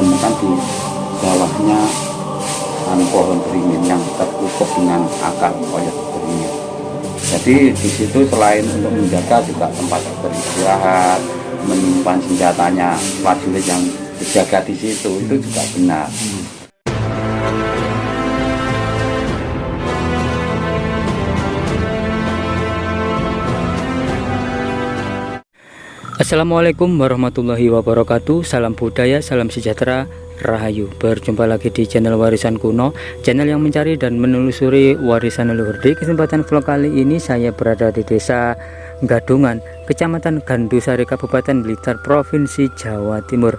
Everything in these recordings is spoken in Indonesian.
ditemukan di bawahnya pohon beringin yang tertutup dengan akar oyot beringin. Jadi di situ selain untuk menjaga juga tempat beristirahat, menyimpan senjatanya prajurit yang berjaga di situ, itu juga benar. Assalamualaikum warahmatullahi wabarakatuh. Salam budaya, salam sejahtera, rahayu. Berjumpa lagi di channel Warisan Kuno, channel yang mencari dan menelusuri warisan leluhur. Di kesempatan vlog kali ini saya berada di desa Gadungan, Kecamatan Gandusari, Kabupaten Blitar, Provinsi Jawa Timur.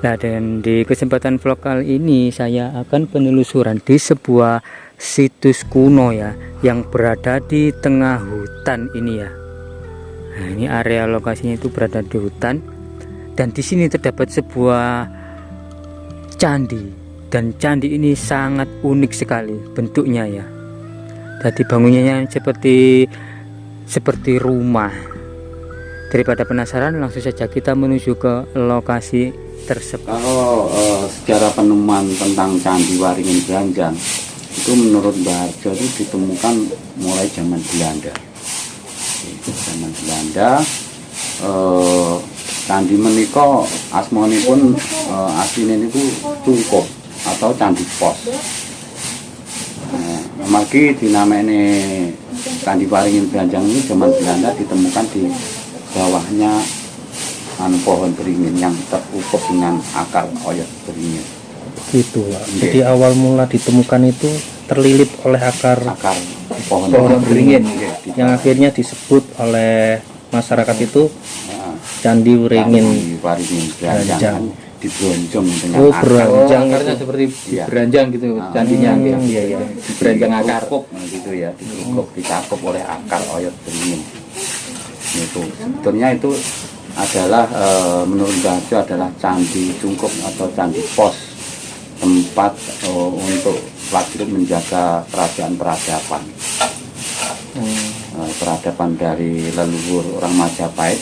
Nah, dan di kesempatan vlog kali ini saya akan penelusuran di sebuah situs kuno ya, yang berada di tengah hutan ini ya. Nah, ini area lokasinya itu berada di hutan, dan di sini terdapat sebuah candi, dan candi ini sangat unik sekali bentuknya ya. Jadi bangunannya seperti rumah. Daripada penasaran, langsung saja kita menuju ke lokasi tersebut. Kalau sejarah penemuan tentang Candi Waringin Branjang itu menurut Mbah Harjo itu ditemukan mulai zaman Belanda. Zaman Belanda, candi menika asmanipun asline niku Cungkup atau Candi Pos. Margi dinamai Candi Waringin Branjang ini zaman Belanda ditemukan di bawahnya pohon beringin yang tertutup dengan akar oyot beringin. Gitu Pak. Jadi awal mula ditemukan itu terlilit oleh akar pohon beringin yang akhirnya disebut oleh masyarakat itu Candi Waringin Branjang. Dibronjong dengan beranjang akarnya seperti beranjang gitu candinya. Iya. Beranjang akar gitu ya, dicakup oleh akar oyot beringin. Itu sebetulnya itu adalah menurut Mbah Harjo adalah Candi Cungkup atau Candi Pos, tempat untuk prajurit menjaga kerajaan peradaban. Peradaban dari leluhur orang Majapahit,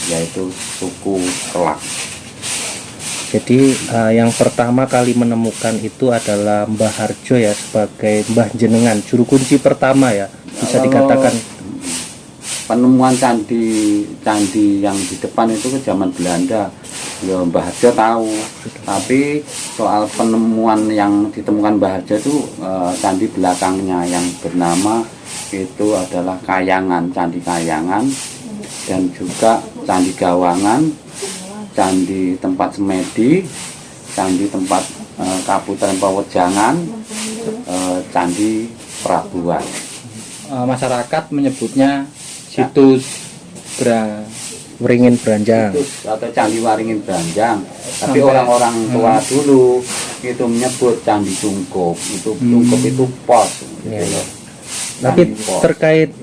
yaitu suku Kelak. Jadi yang pertama kali menemukan itu adalah Mbah Harjo ya, sebagai Mbah Jenengan, juru kunci pertama ya, bisa dikatakan. Penemuan candi yang di depan itu ke zaman Belanda, ya Mbah Harjo tahu. Tapi soal penemuan yang ditemukan Mbah Harjo itu candi belakangnya yang bernama itu adalah Kayangan, Candi Kayangan, dan juga Candi Gawangan, Candi Tempat Semedi, Candi Tempat Kabupaten Pawejangan, Candi Prabuan. Masyarakat menyebutnya situs Waringin Branjang atau Candi Waringin Branjang. Tapi orang-orang tua dulu itu menyebut Candi Cungkup. Itu Cungkup itu pos. Gitu. Tapi terkait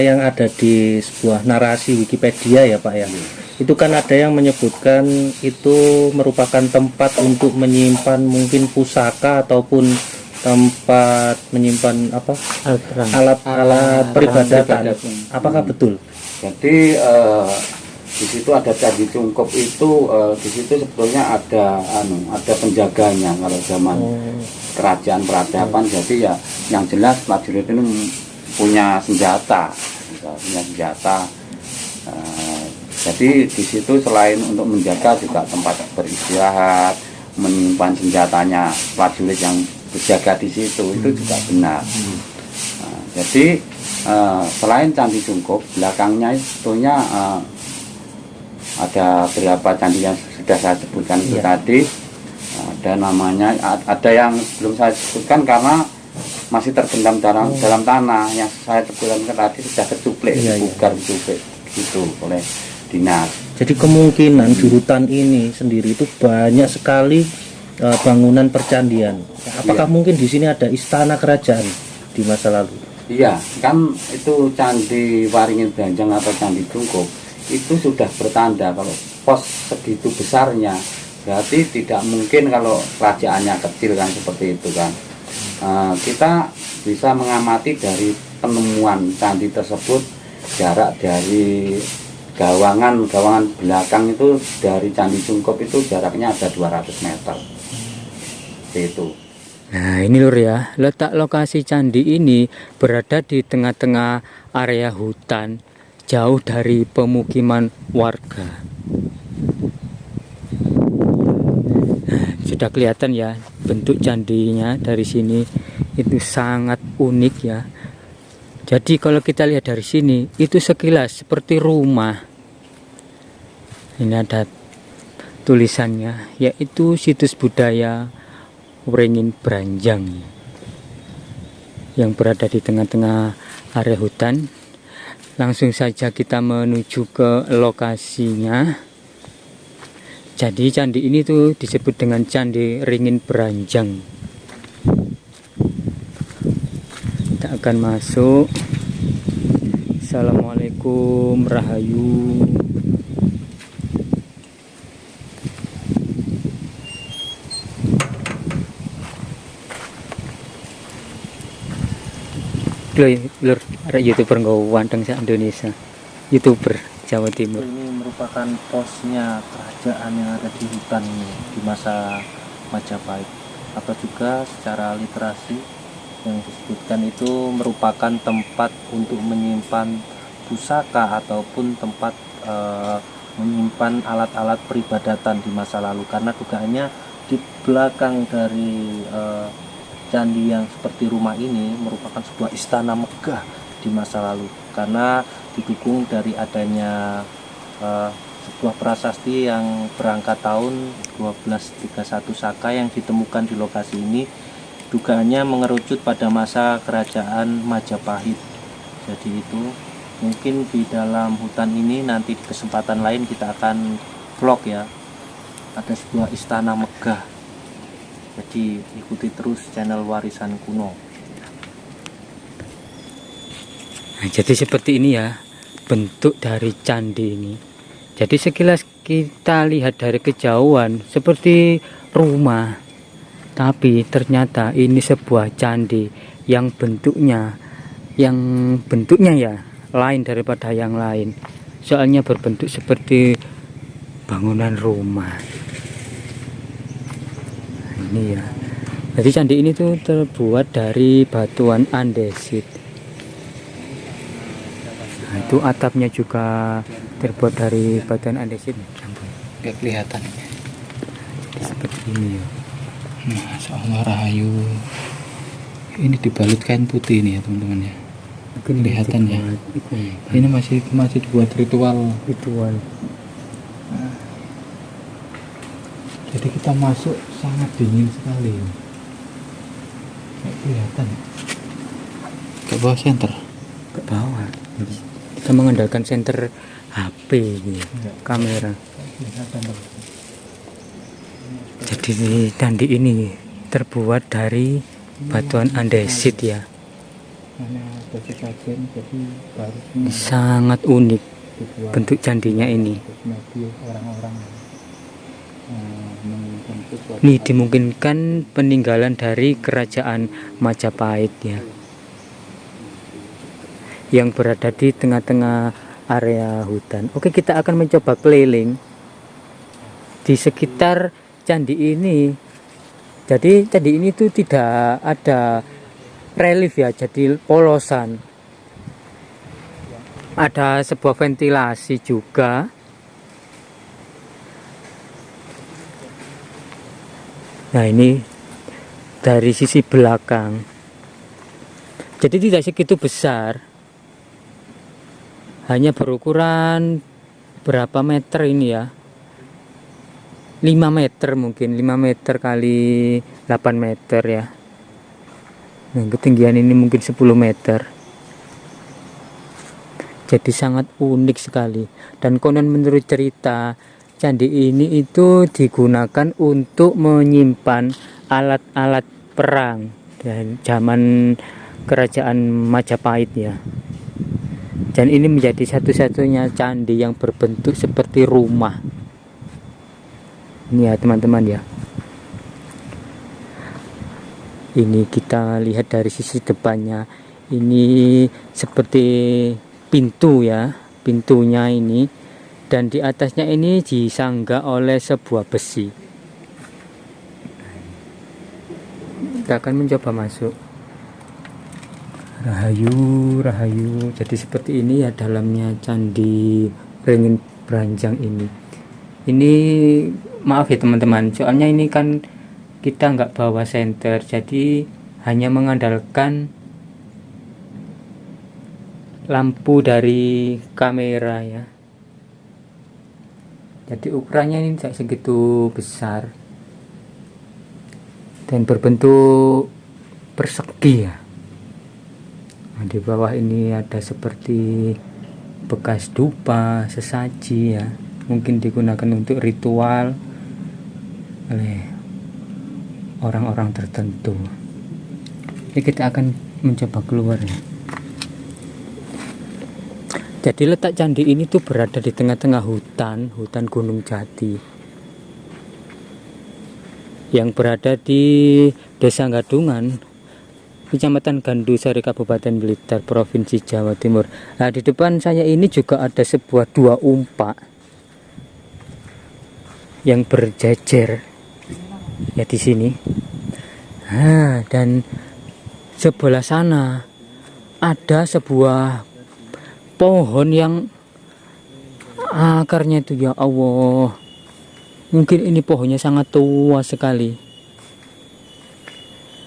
yang ada di sebuah narasi Wikipedia ya Pak ya, itu kan ada yang menyebutkan itu merupakan tempat untuk menyimpan mungkin pusaka ataupun tempat menyimpan alat peribadatan. Apakah betul? Jadi di situ ada Candi Cungkup itu, di situ sebetulnya ada penjaganya kalau zaman kerajaan peradaban. Jadi ya yang jelas prajurit itu punya senjata. Jadi di situ selain untuk menjaga juga tempat beristirahat, menyimpan senjatanya prajurit yang berjaga di situ, itu juga benar. Jadi selain Candi Cungkup, belakangnya sebetulnya ada beberapa candi yang sudah saya sebutkan itu tadi. Ada namanya, ada yang belum saya sebutkan karena masih terpendam dalam tanah. Yang saya sebutkan tadi sudah tercuplik, dicuplik gitu oleh dinas. Jadi kemungkinan di hutan ini sendiri itu banyak sekali bangunan percandian. Apakah mungkin di sini ada istana kerajaan di masa lalu? Iya, kan itu Candi Waringin Branjang atau Candi Cungkup itu sudah bertanda kalau pos segitu besarnya, berarti tidak mungkin kalau kerajaannya kecil kan, seperti itu kan. Kita bisa mengamati dari penemuan candi tersebut, jarak dari gawangan belakang itu dari Candi Cungkup itu jaraknya ada 200 meter. seperti itu. Nah ini lur ya, letak lokasi candi ini berada di tengah-tengah area hutan, jauh dari pemukiman warga. Nah, sudah kelihatan ya bentuk candinya dari sini, itu sangat unik ya. Jadi kalau kita lihat dari sini itu sekilas seperti rumah. Ini ada tulisannya, yaitu situs budaya Wringin Branjang yang berada di tengah-tengah area hutan. Langsung saja kita menuju ke lokasinya. Jadi candi ini tuh disebut dengan Candi Wringin Branjang. Kita akan masuk. Assalamualaikum, rahayu. Lur, ada YouTuber nggak wanteng sa Indonesia, YouTuber Jawa Timur. Ini merupakan posnya kerajaan yang ada di hutan ini di masa Majapahit, atau juga secara literasi yang disebutkan itu merupakan tempat untuk menyimpan pusaka ataupun tempat menyimpan alat-alat peribadatan di masa lalu, karena dugaannya di belakang dari candi yang seperti rumah ini merupakan sebuah istana megah di masa lalu, karena didukung dari adanya sebuah prasasti yang berangkat tahun 1231 Saka yang ditemukan di lokasi ini. Dugaannya mengerucut pada masa kerajaan Majapahit. Jadi itu mungkin di dalam hutan ini nanti di kesempatan lain kita akan vlog ya, ada sebuah istana megah. Jadi ikuti terus channel Warisan Kuno. Nah, jadi seperti ini ya bentuk dari candi ini. Jadi sekilas kita lihat dari kejauhan seperti rumah, tapi ternyata ini sebuah candi yang bentuknya ya lain daripada yang lain. Soalnya berbentuk seperti bangunan rumah. Ini ya. Jadi candi ini tuh terbuat dari batuan andesit. Nah, itu atapnya juga terbuat dari batuan andesit. Gak kelihatan. Seperti ini ya. Masya Allah, rahayu. Ini dibalut kain putih ini ya teman-teman ya. Kelihatan ya. Ini masih dibuat ritual. Jadi kita masuk sangat dingin sekali. Kayak kelihatan. Ke bawah senter. Ke bawah. Kita mengandalkan senter HP gitu, kamera. Jadi candi ini terbuat dari batuan andesit ya. Sangat unik bentuk candinya ini. Ini dimungkinkan peninggalan dari kerajaan Majapahit ya, yang berada di tengah-tengah area hutan. Oke, kita akan mencoba keliling di sekitar candi ini. Jadi candi ini tuh tidak ada relief ya, jadi polosan. Ada sebuah ventilasi juga. Nah, ini dari sisi belakang. Jadi tidak segitu besar. Hanya berukuran berapa meter ini ya? 5 meter mungkin, 5 meter kali 8 meter ya. Nah, ketinggian ini mungkin 10 meter. Jadi sangat unik sekali. Dan konon menurut cerita, candi ini itu digunakan untuk menyimpan alat-alat perang dan zaman kerajaan Majapahit ya. Dan ini menjadi satu-satunya candi yang berbentuk seperti rumah. Ini ya teman-teman ya. Ini kita lihat dari sisi depannya. Ini seperti pintu ya, pintunya ini. Dan di atasnya ini disangga oleh sebuah besi. Kita akan mencoba masuk. Rahayu, rahayu. Jadi seperti ini ya dalamnya Candi Wringin Branjang ini. Ini maaf ya teman-teman, soalnya ini kan kita nggak bawa senter, jadi hanya mengandalkan lampu dari kamera ya. Jadi ukurannya ini tidak segitu besar dan berbentuk persegi ya. Nah, di bawah ini ada seperti bekas dupa, sesaji ya, mungkin digunakan untuk ritual oleh orang-orang tertentu. Ini kita akan mencoba keluar ya. Jadi letak candi ini tuh berada di tengah-tengah hutan Gunung Jati yang berada di Desa Gadungan, Kecamatan Gandusari, Kabupaten Blitar, Provinsi Jawa Timur. Nah, di depan saya ini juga ada sebuah dua umpak yang berjejer ya di sini. Nah, dan sebelah sana ada sebuah pohon yang akarnya itu ya Allah, mungkin ini pohonnya sangat tua sekali,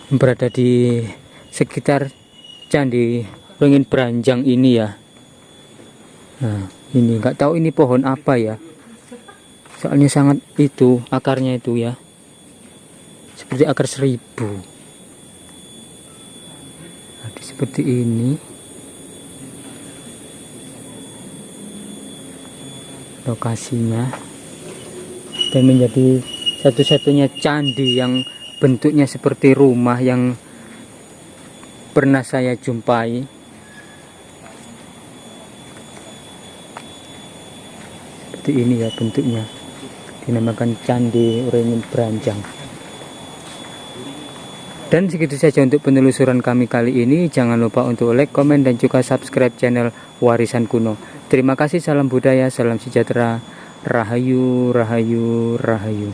berada di sekitar Candi Wringin Branjang ini ya. Nah, ini nggak tahu ini pohon apa ya, soalnya sangat itu akarnya itu ya, seperti akar seribu. Nah, seperti ini lokasinya, dan menjadi satu-satunya candi yang bentuknya seperti rumah yang pernah saya jumpai. Seperti ini ya bentuknya, dinamakan Candi Wringin Branjang. Dan segitu saja untuk penelusuran kami kali ini. Jangan lupa untuk like, komen, dan juga subscribe channel Warisan Kuno. Terima kasih, salam budaya, salam sejahtera, rahayu, rahayu, rahayu.